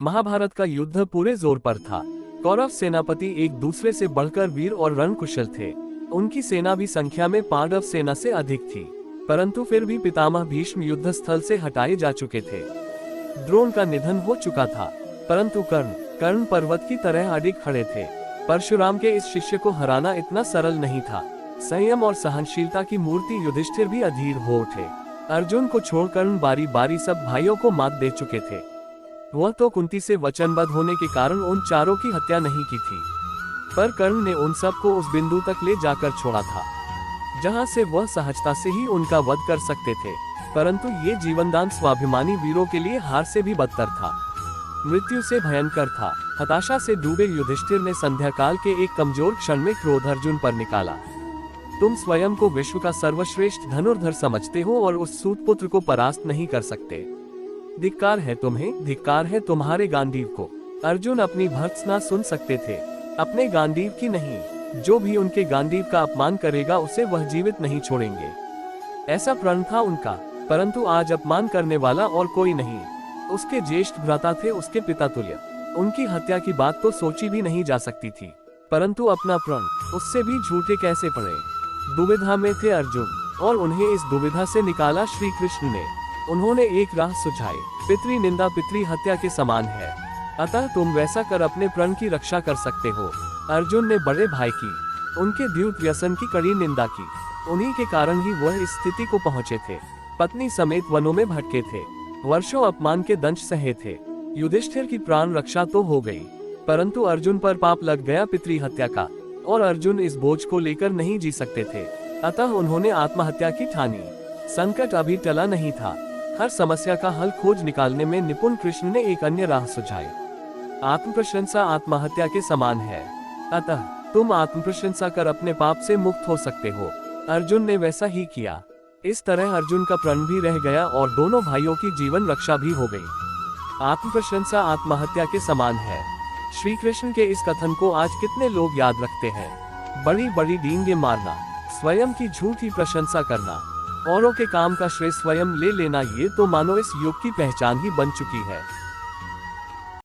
महाभारत का युद्ध पूरे जोर पर था। कौरव सेनापति एक दूसरे से बढ़कर वीर और रणकुशल थे। उनकी सेना भी संख्या में पांडव सेना से अधिक थी, परंतु फिर भी पितामह भीष्म युद्ध स्थल से हटाए जा चुके थे। द्रोण का निधन हो चुका था, परंतु कर्ण पर्वत की तरह अडिग खड़े थे। परशुराम के इस शिष्य को हराना इतना सरल नहीं था। संयम और सहनशीलता की मूर्ति युधिष्ठिर भी अधीर हो उठे। अर्जुन को छोड़कर बारी बारी सब भाइयों को मात दे चुके थे। वह तो कुंती से वचनबद्ध होने के कारण उन चारों की हत्या नहीं की थी, पर कर्ण ने उन सब को उस बिंदु तक ले जाकर छोड़ा था जहां से वह सहजता से ही उनका वध कर सकते थे। परंतु ये जीवनदान स्वाभिमानी वीरों के लिए हार से भी बदतर था, मृत्यु से भयंकर था। हताशा से डूबे युधिष्ठिर ने संध्या काल के एक कमजोर क्षण में क्रोध अर्जुन पर निकाला। तुम स्वयं को विश्व का सर्वश्रेष्ठ धनुर्धर समझते हो और उस सूतपुत्र को परास्त नहीं कर सकते। धिक्कार है तुम्हें, धिक्कार है तुम्हारे गांडीव को। अर्जुन अपनी भर्त्सना सुन सकते थे, अपने गांडीव की नहीं। जो भी उनके गांडीव का अपमान करेगा उसे वह जीवित नहीं छोड़ेंगे, ऐसा प्रण था उनका। परंतु आज अपमान करने वाला और कोई नहीं, उसके ज्येष्ठ भ्राता थे, उसके पिता तुल्य। उनकी हत्या की बात तो सोची भी नहीं जा सकती थी, परंतु अपना प्रण उससे भी झूठे कैसे पड़े। दुविधा में थे अर्जुन, और उन्हें इस दुविधा से निकाला श्री कृष्ण ने। उन्होंने एक राह सुझाई, पितृ निंदा पितृ हत्या के समान है, अतः तुम वैसा कर अपने प्रण की रक्षा कर सकते हो। अर्जुन ने बड़े भाई की, उनके द्यूत व्यसन की कड़ी निंदा की। उन्हीं के कारण ही वह इस स्थिति को पहुँचे थे। पत्नी समेत वनों में भटके थे, वर्षों अपमान के दंश सहे थे। युधिष्ठिर की प्राण रक्षा तो हो गई, परंतु अर्जुन पर पाप लग गया पितृ हत्या का, और अर्जुन इस बोझ को लेकर नहीं जी सकते थे। अतः उन्होंने आत्महत्या की ठानी। संकट अभी टला नहीं था। हर समस्या का हल खोज निकालने में निपुण कृष्ण ने एक अन्य राह सुझाई। आत्मप्रशंसा आत्महत्या के समान है, अतः तुम आत्मप्रशंसा कर अपने पाप से मुक्त हो सकते हो। अर्जुन ने वैसा ही किया। इस तरह अर्जुन का प्रण भी रह गया और दोनों भाइयों की जीवन रक्षा भी हो गई। आत्मप्रशंसा आत्महत्या के समान है। श्री कृष्ण के इस कथन को आज कितने लोग याद रखते हैं। बड़ी बड़ी डींगे मारना, स्वयं की झूठी प्रशंसा करना, औरों के काम का श्रेय स्वयं ले लेना, ये तो मानो इस युग की पहचान ही बन चुकी है।